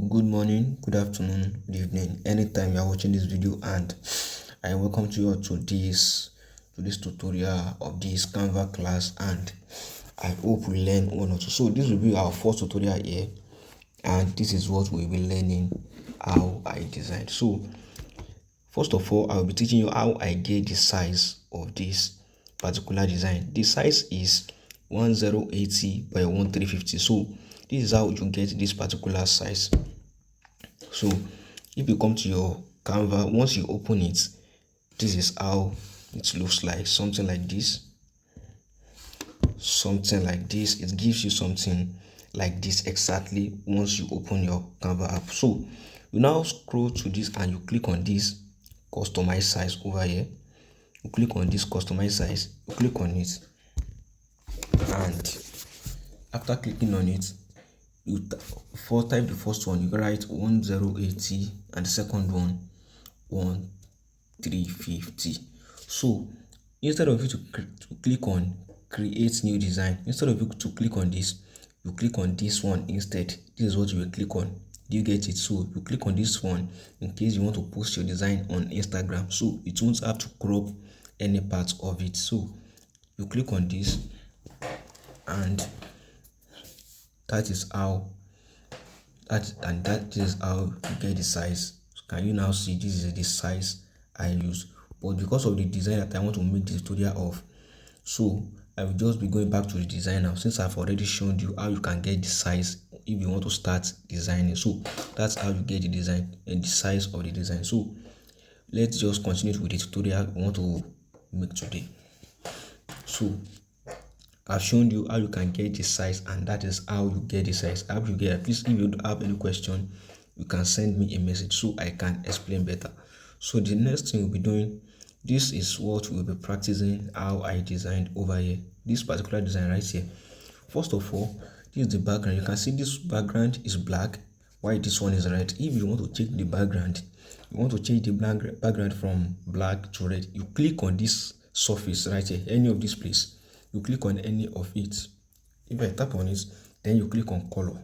Good morning, good afternoon, good evening, anytime you are watching this video, and I welcome you all to this tutorial of this Canva class, and I hope we learn one or two. So this will be our first tutorial here, and this is what we'll be learning, how I design. So first of all, I will be teaching you how I get the size of this particular design. The size is 1080 by 1350. So this is how you get this particular size. So if you come to your Canva, once you open it, this is how it looks like. Something like this. It gives you something like this exactly once you open your Canva app. So you now scroll to this and you click on this customize size over here. You click on this customize size, you click on it, and after clicking on it, you type the first one, you write 1080, and the second one 1350. So instead of you to click on create new design, instead of you to click on this, you click on this one instead. This is what you will click on. Do you get it? So you click on this one in case you want to post your design on Instagram, so it won't have to crop any part of it. So you click on this, and that is how you get the size. So can you now see this is the size I use? But because of the design that I want to make the tutorial of, so I will just be going back to the design now, since I've already shown you how you can get the size if you want to start designing. So that's how you get the design and the size of the design. So let's just continue with the tutorial we want to make today. So I've shown you how you can get the size, and that is how you get the size. How you get it? Please, if you have any question, you can send me a message so I can explain better. So the next thing we'll be doing, this is what we'll be practicing how I designed over here. This particular design right here. First of all, this is the background. You can see this background is black, while this one is red. If you want to change the background, you want to change the background from black to red, you click on this surface right here, any of this place. You click on any of it. If I tap on it, then you click on color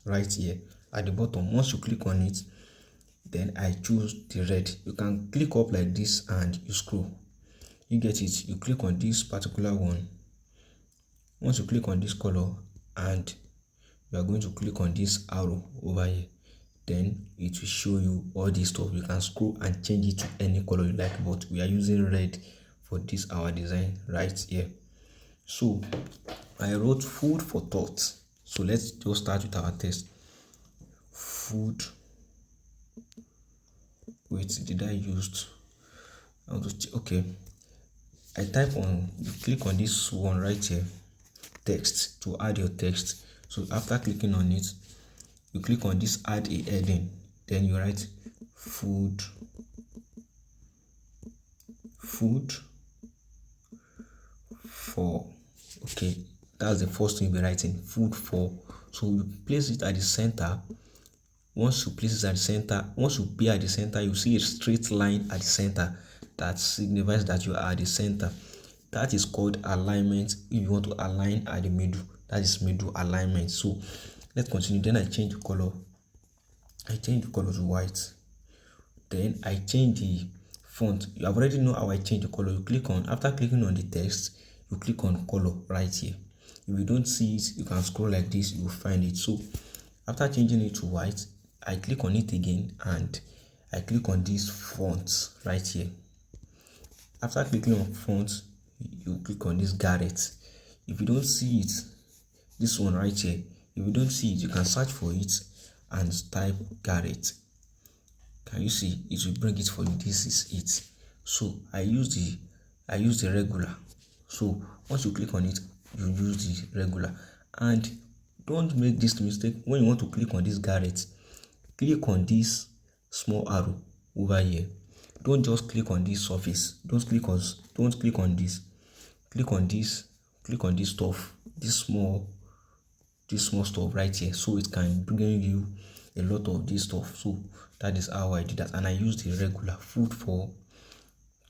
right here at the bottom. Once you click on it, then I choose the red. You can click up like this and you scroll. You get it? You click on this particular one. Once you click on this color, and you are going to click on this arrow over here, then it will show you all this stuff. You can scroll and change it to any color you like, but we are using red for this our design right here. So I wrote food for thought. So let's just start with our test. Food. Wait, did I used? Okay. I type on, you click on this one right here, text, to add your text. So after clicking on it, you click on this add a heading, then you write food for. Okay, that's the first thing you'll be writing, food for. So you place it at the center. Once you place it at the center, once you be at the center, you see a straight line at the center that signifies that you are at the center. That is called alignment. If you want to align at the middle, that is middle alignment. So let's continue. Then I change the color. I change the color to white. Then I change the font. You have already know how I change the color. You click on, after clicking on the text, you click on color right here. If you don't see it, you can scroll like this, you will find it. So after changing it to white, I click on it again, and I click on this font right here. After clicking on font, you click on this Garrett. If you don't see it, this one right here, if you don't see it, you can search for it and type Garrett. Can you see? It will bring it for you. This is it. So I use the regular. So once you click on it, you use the regular. And don't make this mistake. When you want to click on this Garrett, click on this small arrow over here. Don't just click on this surface. Don't click on this. Click on this stuff, this small stuff right here, so it can bring you a lot of this stuff. So that is how I did that, and I used the regular food for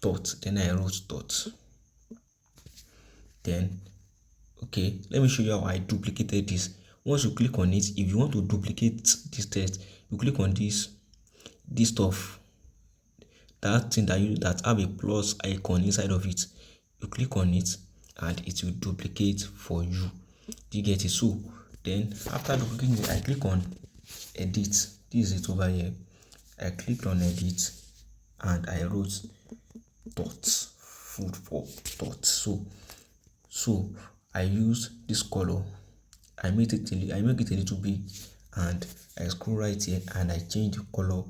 thought. Then I wrote thought. Then okay, let me show you how I duplicated this. Once you click on it, if you want to duplicate this text, you click on this stuff, that thing that have a plus icon inside of it. You click on it and it will duplicate for you. Do you get it? So then after duplicating it, I click on edit. This is it over here. I clicked on edit and I wrote thoughts, food for thoughts. So I use this color. I make it a little big and I scroll right here and I change the color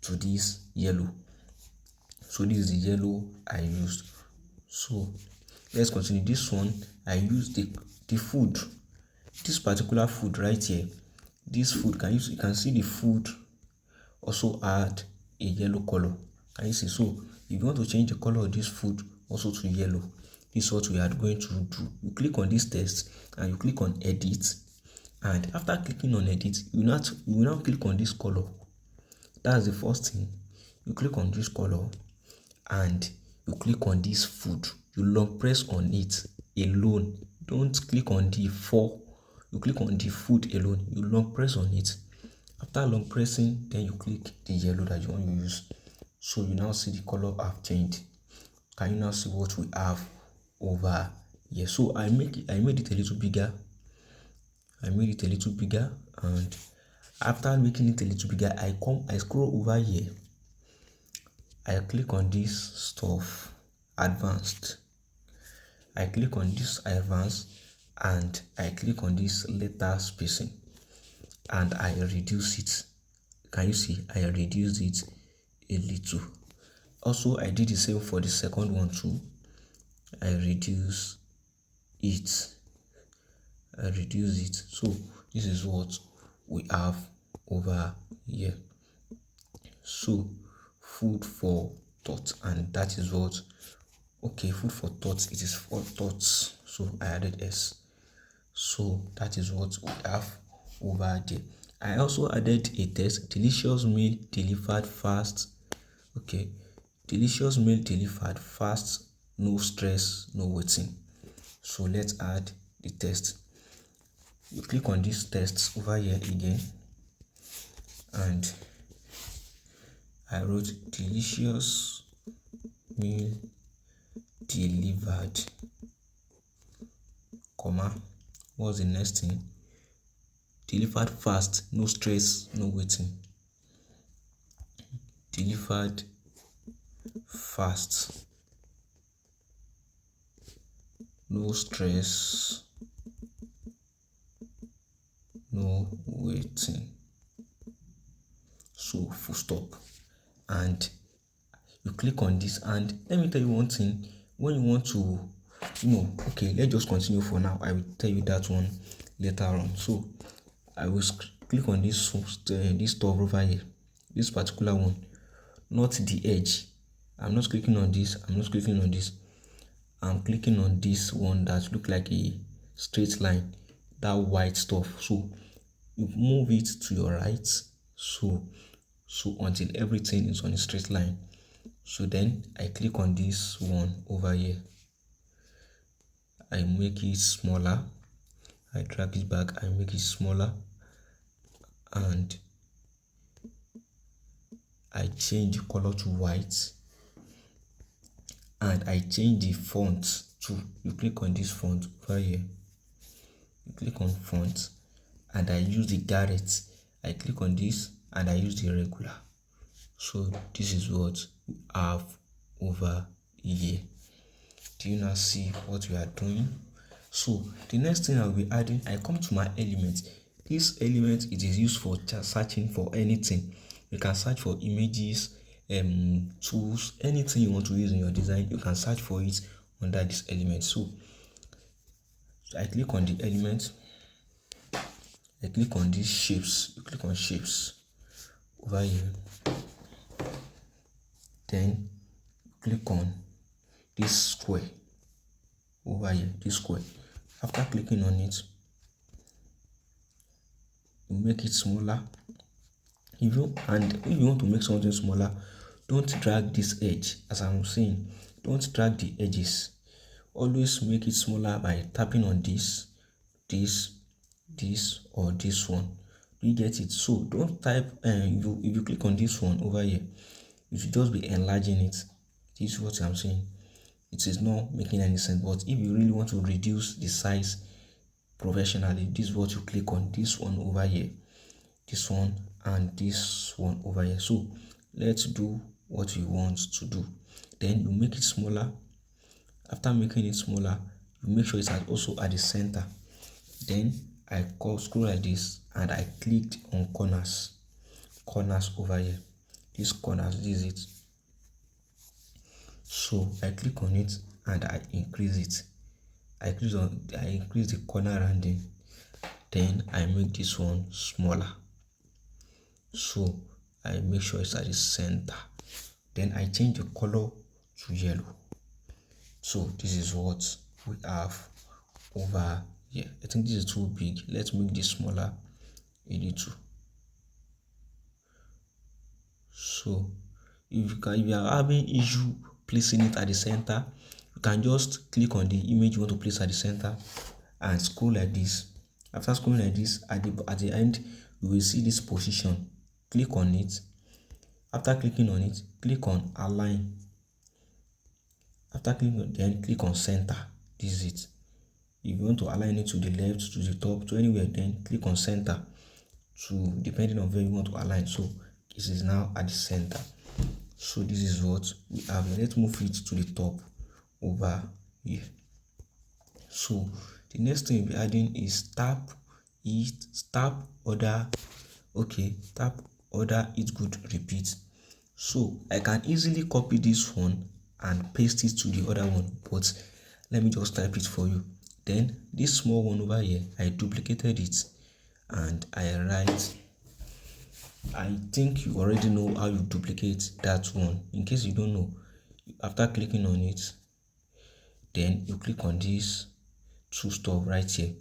to this yellow. So this is the yellow I used. So let's continue. This one I use the food, this particular food right here. This food, you can see the food also add a yellow color. Can you see? So if you want to change the color of this food also to yellow, this is what we are going to do. You click on this text and you click on edit, and after clicking on edit, you will now click on this color. That's the first thing. You click on this color and you click on this food. You long press on it alone. Don't click on the four. You click on the food alone. You long press on it. After long pressing, then you click the yellow that you want to use. So you now see the color have changed. Can you now see what we have over here? So I made it a little bigger. And after making it a little bigger, I scroll over here. I click on this stuff, advanced. I click on this advanced and I click on this letter spacing and I reduce it. Can you see? I reduced it a little. Also, I did the same for the second one too. I reduce it. So this is what we have over here. So food for thought, and that is what, okay, food for thoughts, it is for thoughts, so I added s. So that is what we have over there. I also added a text, delicious meal delivered fast. Okay, delicious meal delivered fast, no stress, no waiting. So let's add the text. You click on this text over here again and I wrote delicious meal delivered, comma, what's the next thing? Delivered fast, no stress, no waiting. Delivered fast, no stress, no waiting. So full stop. And you click on this, and let me tell you one thing. When you want to, okay, let's just continue for now. I will tell you that one later on. So I will click on this stuff over here, this particular one, not the edge. I'm not clicking on this. I'm clicking on this one that look like a straight line, that white stuff. So you move it to your right, so until everything is on a straight line. So then I click on this one over here. I make it smaller. I drag it back. I make it smaller, and I change the color to white, and I change the font to, you click on this font over here. You click on font and I use the Garrett. I click on this and I use the regular. So this is what we have over here. Do you now see what we are doing? So the next thing I'll be adding, I come to my element. This element, it is used for searching for anything. You can search for images, tools, anything you want to use in your design, you can search for it under this element. So I click on the element. I click on these shapes. You click on shapes over here. Then click on this square over here, this square. After clicking on it, you make it smaller. If you want to make something smaller, don't drag this edge. As I'm saying, don't drag the edges. Always make it smaller by tapping on this, this or this one. Do you get it? So don't type if you click on this one over here, you should just be enlarging it. This is what I'm saying. It is not making any sense. But if you really want to reduce the size professionally, this is what you click on. This one over here, this one, and this one over here. So let's do what you want to do. Then you make it smaller. After making it smaller, you make sure it's also at the center. Then I scroll like this and I clicked on corners over here. These corners, this is it. So I click on it and I increase it. I increase the corner rounding. Then I make this one smaller. So I make sure it's at the center. Then I change the color to yellow. So this is what we have over here. I think this is too big. Let's make this smaller a little. So if you are having issue placing it at the center, you can just click on the image you want to place at the center and scroll like this. After scrolling like this, at the end, you will see this position. Click on it. After clicking on it, click on align. After clicking on, then click on center. This is it. If you want to align it to the left, to the top, to anywhere, then click on center, to depending on where you want to align. So this is now at the center. So this is what we have. Let's move it to the top over here. So the next thing we'll be adding is tap order. Okay, tap order it good repeat. So I can easily copy this one and paste it to the other one, but let me just type it for you. Then this small one over here, I duplicated it and I write. I think you already know how you duplicate that one. In case you don't know, after clicking on it, then you click on this two stuff right here,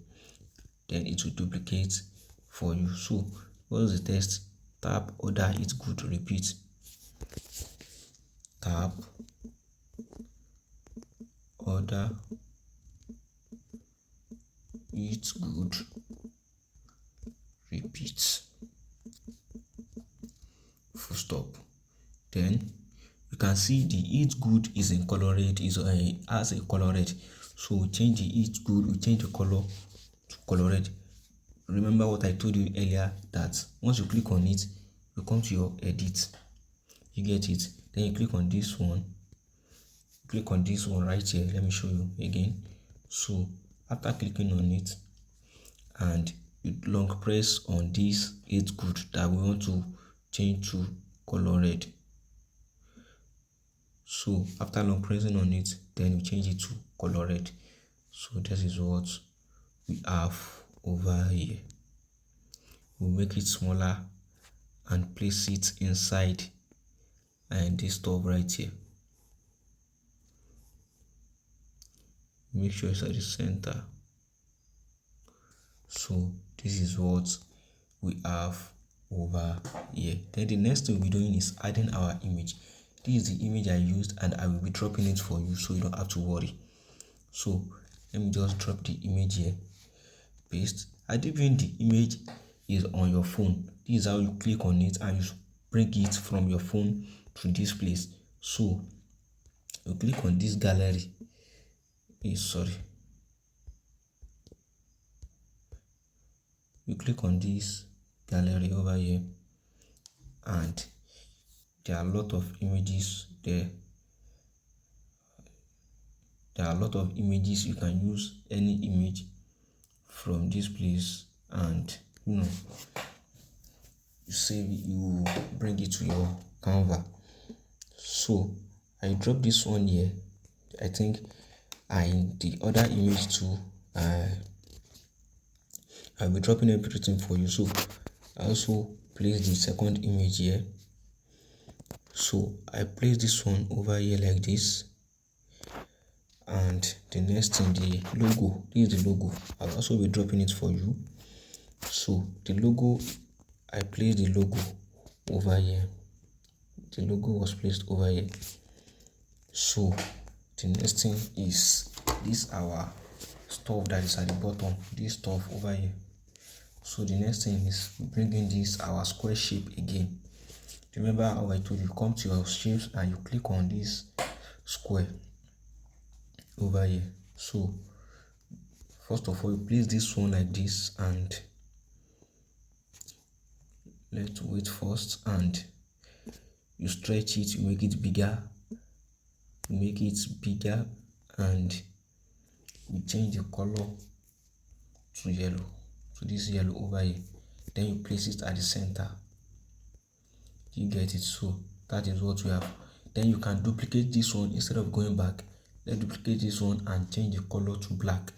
then it will duplicate for you. So what is the test? Tap order it good repeat. Tap order it good repeat. Full stop. Then you can see the it good is in color red, is has a color red. So we change the it good, we change the color to color red. Remember what I told you earlier, that once you click on it, you come to your edit. You get it? Then you click on this one. Click on this one right here. Let me show you again. So after clicking on it, and you long press on this it good that we want to change to color red. So after long pressing on it, then we change it to color red. So this is what we have over here. We'll make it smaller and place it inside and this stuff right here. Make sure it's at the center. So this is what we have over here. Then the next thing we're doing is adding our image. This is the image I used and I will be dropping it for you so you don't have to worry. So let me just drop the image here. Paste. Even the image is on your phone. This is how you click on it and you bring it from your phone to this place. So you click on this gallery. You click on this gallery over here and there are a lot of images there. There are a lot of images. You can use any image from this place and you save it, you bring it to your Canva. So I drop this one here. I think the other image too, I'll be dropping everything for you. So I also place the second image here. So I place this one over here like this, and the next thing, the logo. This is the logo. I'll also be dropping it for you. So the logo, I place the logo over here. The logo was placed over here. So the next thing is this our stuff that is at the bottom. This stuff over here. So the next thing is bringing this our square shape again. Remember how I told you, come to your shapes and you click on this square over here. So first of all, you place this one like this, and let's wait first, and you stretch it, you make it bigger, and you change the color to yellow, to this yellow over here. Then you place it at the center. You get it? So that is what we have. Then you can duplicate this one. Instead of going back, let's duplicate this one and change the color to black.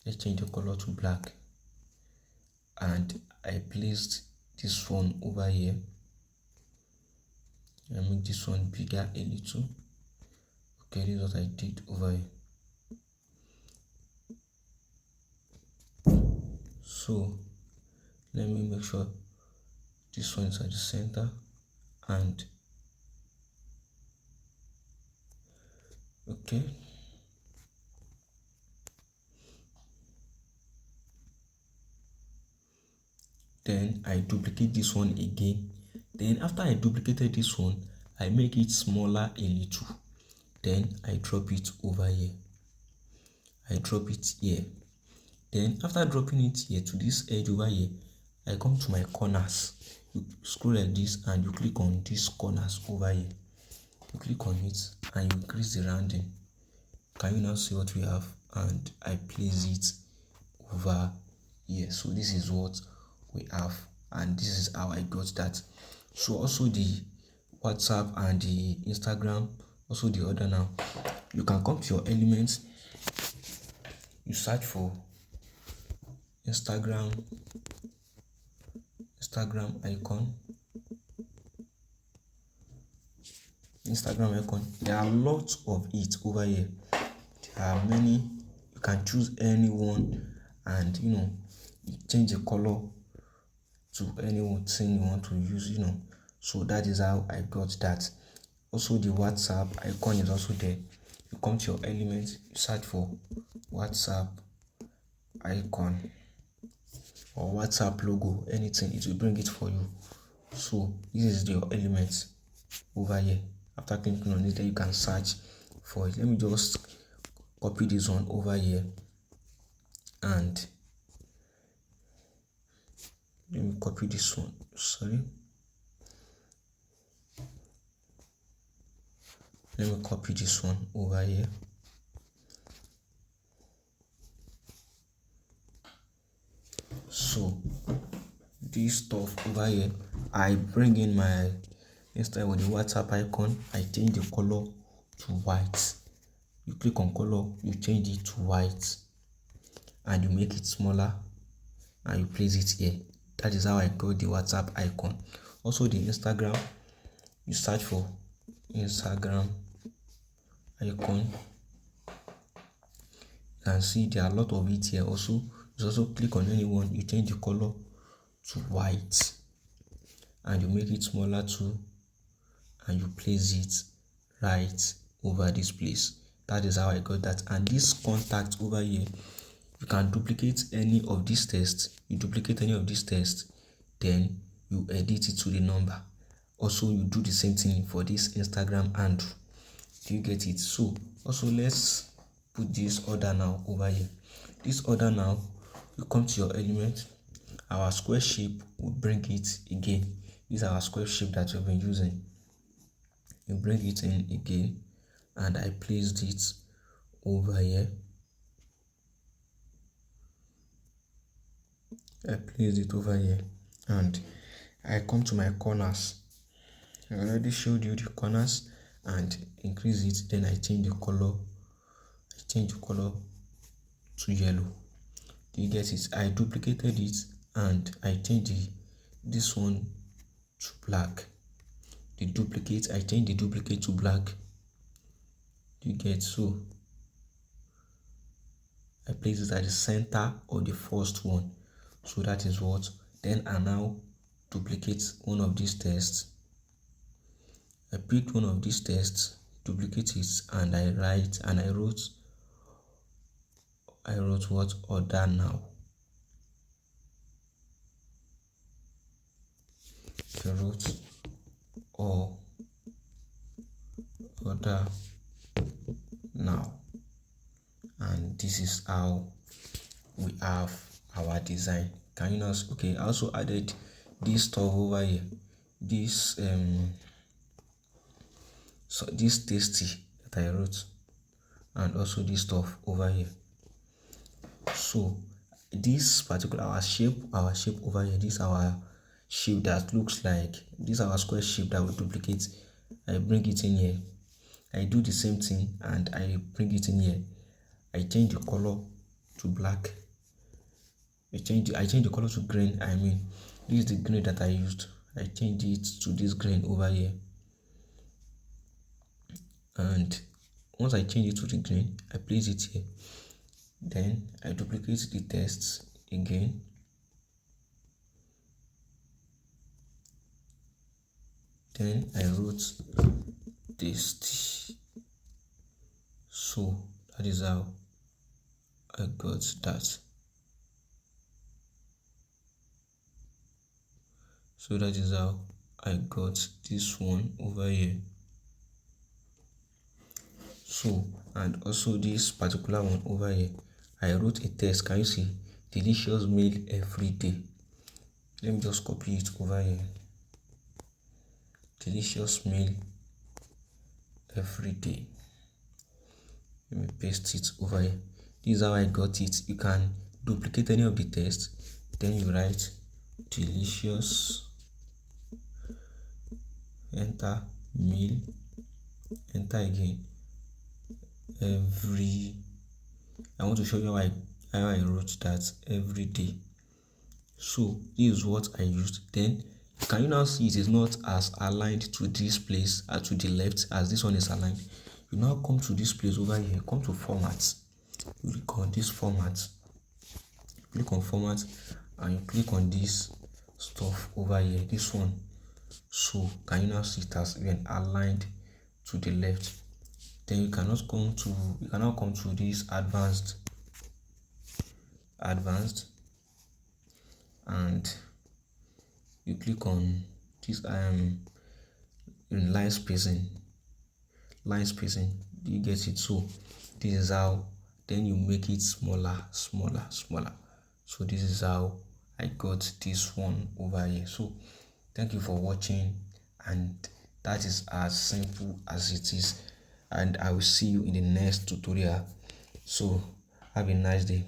Let's change the color to black, and I placed this one over here. I make this one bigger a little. Okay, this is what I did over here. So let me make sure this one is at the center, and okay, then I duplicate this one again. Then after I duplicated this one, I make it smaller a little. Then I drop it over here. I drop it here. Then after dropping it here to this edge over here, I come to my corners. You scroll like this and you click on these corners over here. You click on it and you increase the rounding. Can you now see what we have? And I place it over here. So this is what we have, and this is how I got that. So also the WhatsApp and the Instagram, also the other now, you can come to your elements, you search for Instagram icon. There are lots of it over here. There are many. You can choose any one, and you change the color to anything you want to use. So that is how I got that. Also the WhatsApp icon is also there. You come to your elements, you search for WhatsApp icon or WhatsApp logo, anything, it will bring it for you. So this is your elements over here. After clicking on it, then you can search for it. Let me just copy this one over here, and let me copy this one. Let me copy this one over here. So this stuff over here, I bring in my, instead with the WhatsApp icon, I change the color to white. You click on color, you change it to white, and you make it smaller, and you place it here. That is how I got the WhatsApp icon. Also the Instagram, you search for Instagram icon. You can see there are a lot of it here. Also, you also click on any one, you change the color to white, and you make it smaller too, and you place it right over this place. That is how I got that. And this contact over here, you can duplicate any of these tests. You duplicate any of these tests, then you edit it to the number. Also, you do the same thing for this Instagram handle. Do you get it? So also let's put this order now over here. This order now, you come to your element, our square shape will bring it again. This is our square shape that we've been using. You bring it in again, and I placed it over here. And I come to my corners. I already showed you the corners, and increase it. Then I change the color. To yellow. Do you get it? I duplicated it, and I changed this one to black. I changed the duplicate to black. Do you get? So I place it at the center of the first one. So that is what. Then I now duplicate one of these tests. I picked one of these tests, duplicate it, and I wrote what order now. wrote or order now, and this is how we have our design. Can you now see? Okay, I also added this stuff over here, this so this tasty that I wrote, and also this stuff over here. So this particular our shape over here, this our shape that looks like this our square shape that we duplicate. I bring it in here, I do the same thing and I bring it in here. I change the color to black. I change the color to green. I mean, this is the green that I used. I change it to this green over here. And once I change it to the green, I place it here. Then I duplicate the text again. Then I wrote this. So that is how I got that. So that is how I got this one over here. So, and also this particular one over here, I wrote a text. Can you see? Delicious meal every day. Let me just copy it over here. Delicious meal every day. Let me paste it over here. This is how I got it. You can duplicate any of the text, then you write delicious, enter meal, enter again, every. I want to show you how I wrote that every day. So this is what I used. Then can you now see it is not as aligned to this place as to the left as this one is aligned. You now come to this place over here, come to format. You click on this format, click on format, and you click on this stuff over here, this one. So can you now see it has been aligned to the left? Then you cannot come to this advanced, and you click on this in line spacing. Do you get it? So this is how, then you make it smaller. So this is how I got this one over here. So thank you for watching, and that is as simple as it is, and I will see you in the next tutorial. So have a nice day.